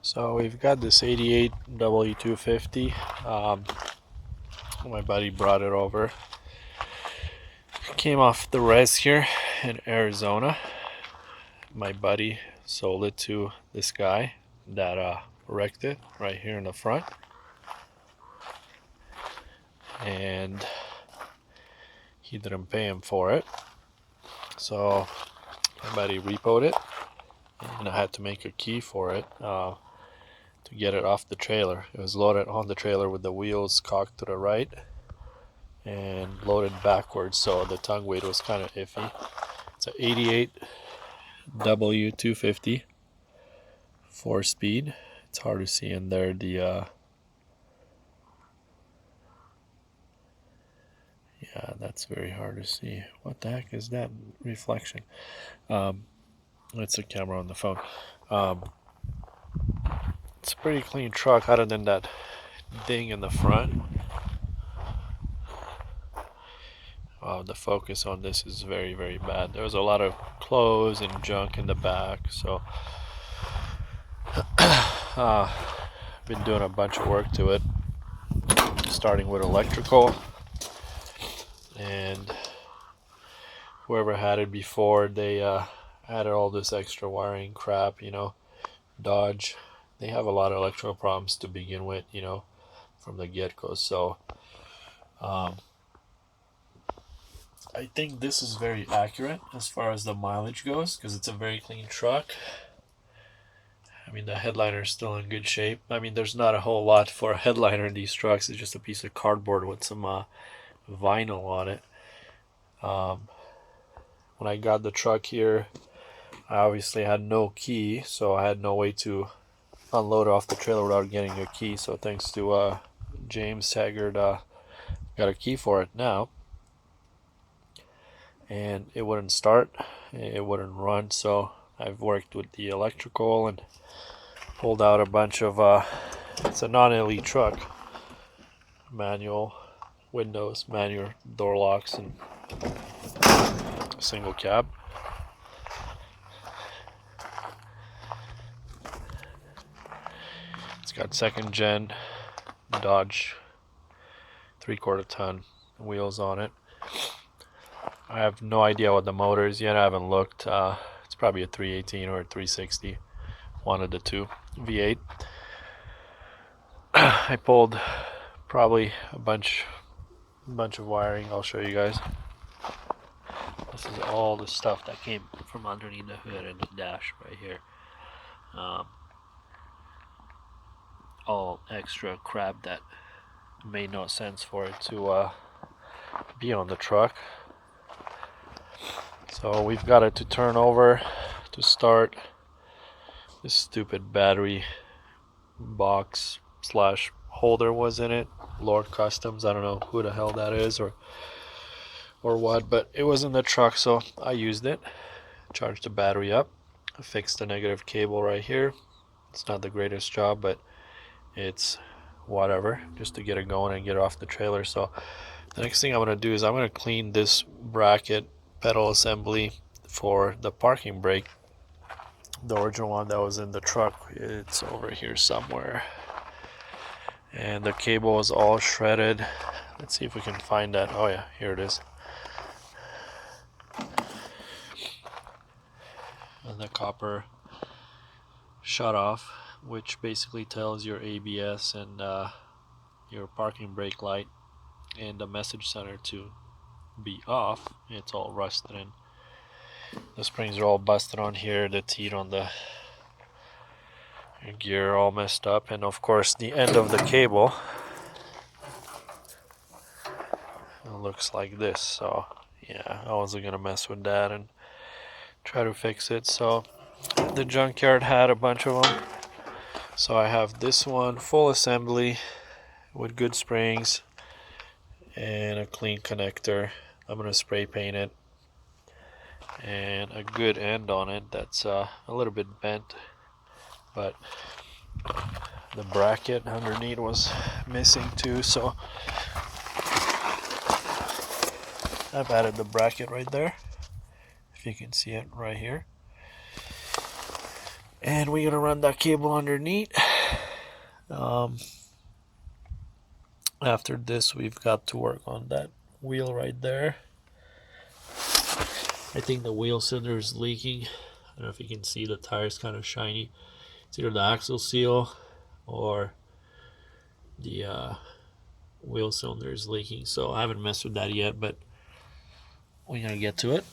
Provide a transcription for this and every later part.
So we've got this 88 W250. My buddy brought it over. It came off the res here in Arizona. My buddy sold it to this guy that wrecked it right here in the front. And he didn't pay him for it. So my buddy repoed it. And I had to make a key for it to get it off the trailer. It was loaded on the trailer with the wheels cocked to the right and loaded backwards, so the tongue weight was kind of iffy. It's a 88 W250 4-speed. It's hard to see in there yeah, that's very hard to see. What the heck is that reflection? It's a camera on the phone. It's a pretty clean truck other than that ding in the front. The focus on this is very, very bad. There was a lot of clothes and junk in the back, so been doing a bunch of work to it, starting with electrical, and whoever had it before, they added all this extra wiring crap, Dodge, they have a lot of electrical problems to begin with, from the get-go. So I think this is very accurate as far as the mileage goes, because it's a very clean truck. I mean, the headliner is still in good shape. I mean, there's not a whole lot for a headliner in these trucks. It's just a piece of cardboard with some vinyl on it. When I got the truck here, I obviously had no key, so I had no way to unload it off the trailer without getting a key. So thanks to James Haggard, got a key for it now. And it wouldn't start, it wouldn't run, so I've worked with the electrical and pulled out a bunch of it's a non-elite truck, manual windows, manual door locks, and single cab. It's got second gen Dodge 3/4 ton wheels on it. I have no idea what the motor is yet. I haven't looked. It's probably a 318 or a 360, one of the two, V8. I pulled probably a bunch of wiring. I'll show you guys. This is all the stuff that came from underneath the hood and the dash right here. All extra crap that made no sense for it to be on the truck. So we've got it to turn over to start. This stupid battery box slash holder was in it. Lord Customs, I don't know who the hell that is or what, but it was in the truck, so I used it. Charged the battery up, fixed the negative cable right here. It's not the greatest job, but it's whatever, just to get it going and get it off the trailer. So the next thing I'm going to do is I'm going to clean this bracket pedal assembly for the parking brake. The original one that was in the truck, it's over here somewhere, and the cable is all shredded. Let's see if we can find that. Oh yeah, here it is. And the copper shut off, which basically tells your ABS and your parking brake light and the message center to be off. It's all rusted in. The springs are all busted on here, the teeth on the gear all messed up, and of course the end of the cable looks like this. So yeah, I wasn't gonna mess with that and try to fix it. So the junkyard had a bunch of them, so I have this one full assembly with good springs and a clean connector. I'm gonna spray paint it, and a good end on it that's a little bit bent, but the bracket underneath was missing too, so I've added the bracket right there, if you can see it right here. And we're gonna run that cable underneath. After this, we've got to work on that wheel right there. I think the wheel cylinder is leaking. I don't know if you can see the tire's kind of shiny. It's either the axle seal or the wheel cylinder is leaking. So I haven't messed with that yet, but we're gonna get to it.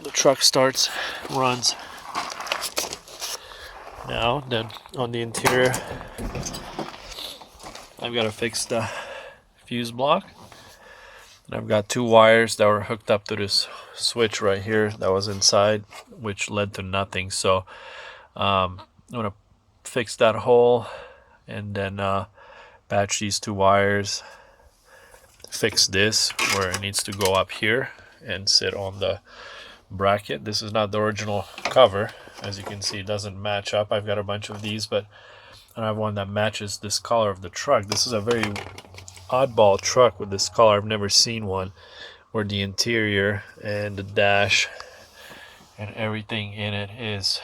The truck starts, runs. Now, then on the interior, I've got to fix the fuse block. And I've got 2 wires that were hooked up to this switch right here that was inside, which led to nothing. So I'm going to fix that hole and then patch these 2 wires, fix this where it needs to go up here and sit on the bracket. This is not the original cover. As you can see, it doesn't match up. I've got a bunch of these, but I don't have one that matches this color of the truck. This is a very oddball truck with this color. I've never seen one where the interior and the dash and everything in it is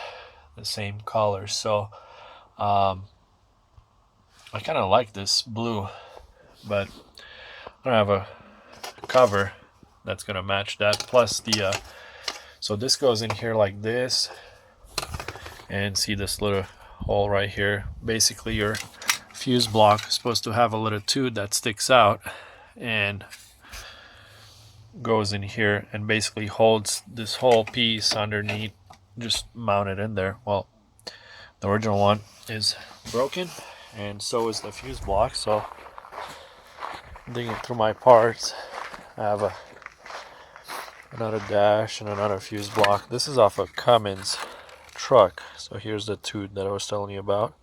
the same color. So I kind of like this blue, but I don't have a cover that's gonna match that. Plus the so this goes in here like this, and see this little hole right here. Basically your fuse block is supposed to have a little tube that sticks out and goes in here and basically holds this whole piece underneath, just mounted in there. Well, the original one is broken, and so is the fuse block. So digging through my parts, I have another dash and another fuse block. This is off a Cummins truck. So here's the tube that I was telling you about,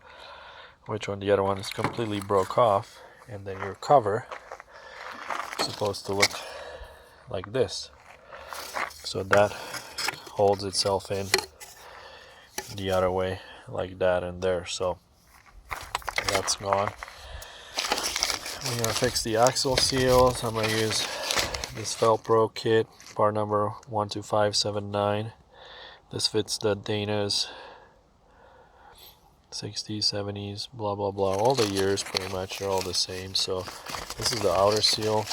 which on the other one is completely broke off, and then your cover is supposed to look like this. So that holds itself in the other way like that and there. So that's gone. We're gonna fix the axle seals. I'm gonna use this Velcro kit, part number 12579. This fits the Dana's 60s, 70s, blah blah blah, all the years pretty much are all the same. So this is the outer seal.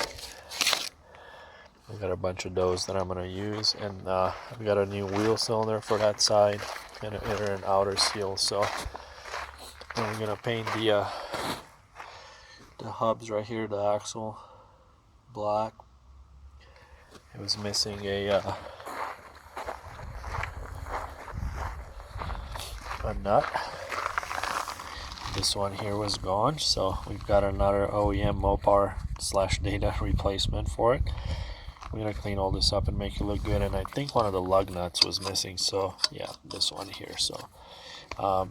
I've got a bunch of those that I'm going to use, and I've got a new wheel cylinder for that side and an inner and outer seal. So I'm going to paint the hubs right here, the axle, black. It was missing a nut. This one here was gone, so we've got another OEM Mopar / Dana replacement for it. We're gonna clean all this up and make it look good, and I think one of the lug nuts was missing, so yeah, this one here. So I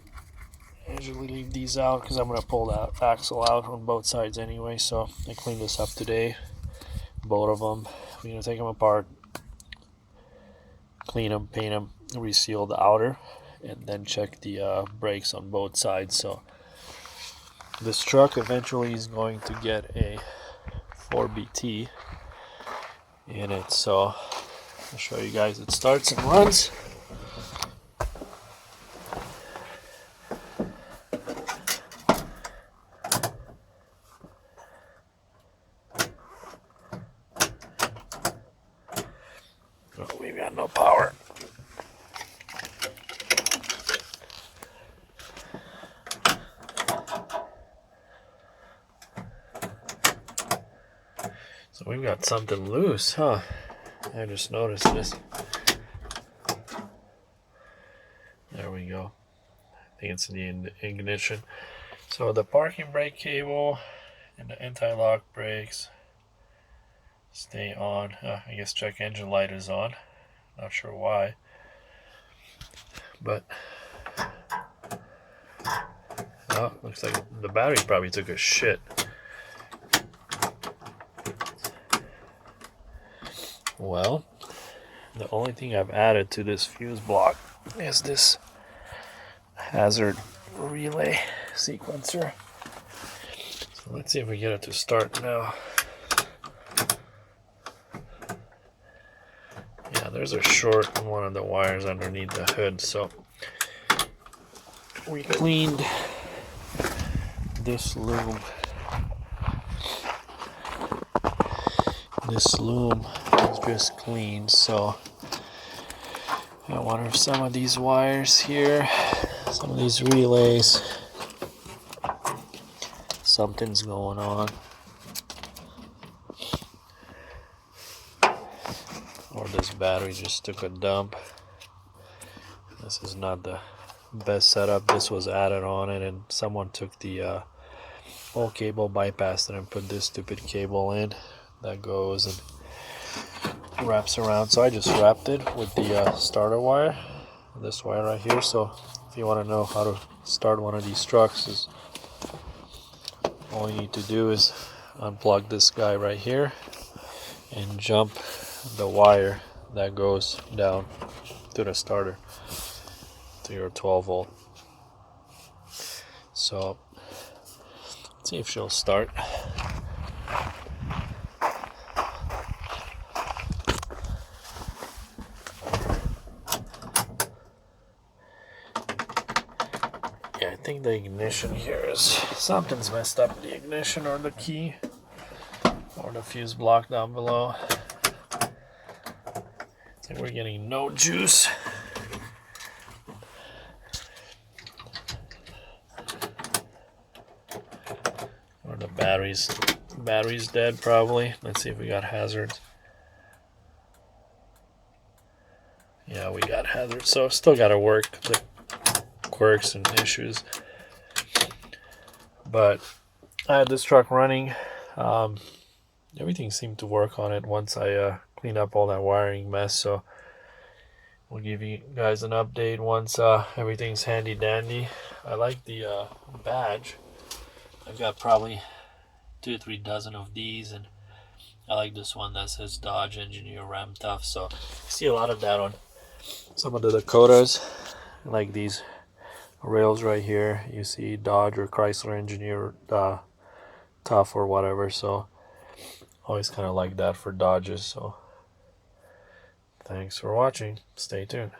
usually leave these out because I'm gonna pull that axle out on both sides anyway. So I cleaned this up today, both of them. We're gonna take them apart, clean them, paint them, reseal the outer, and then check the brakes on both sides. So this truck eventually is going to get a 4BT in it. So I'll show you guys. It starts and runs. Oh, we've got no power. So we've got something loose, huh? I just noticed this. There we go. I think it's in the ignition. So the parking brake cable and the anti-lock brakes stay on. I guess check engine light is on. Not sure why. But oh, looks like the battery probably took a shit. Well, the only thing I've added to this fuse block is this hazard relay sequencer. So let's see if we get it to start now. Yeah, there's a short in one of the wires underneath the hood, so we cleaned this loom. This loom is just cleaned, so I wonder if some of these wires here, some of these relays, something's going on. Or this battery just took a dump. This is not the best setup. This was added on it, and someone took the old cable, bypassed it, and put this stupid cable in that goes and wraps around. So I just wrapped it with the starter wire, this wire right here. So if you want to know how to start one of these trucks, is all you need to do is unplug this guy right here and jump the wire that goes down to the starter, to your 12 volt. So let's see if she'll start. Yeah, I think the ignition here is, something's messed up, the ignition or the key or the fuse block down below. I think we're getting no juice. Or the battery's dead probably. Let's see if we got hazards. Yeah, we got hazards, so still gotta work the quirks and issues. But I had this truck running. Everything seemed to work on it once I cleaned up all that wiring mess, so we'll give you guys an update once everything's handy dandy. I like the badge. I've got probably 2 or 3 dozen of these, and I like this one that says Dodge Engineer Ram Tough. So I see a lot of that on some of the Dakotas, like these rails right here. You see Dodge or Chrysler Engineer Tough or whatever. So always kind of like that for Dodges. So thanks for watching. Stay tuned.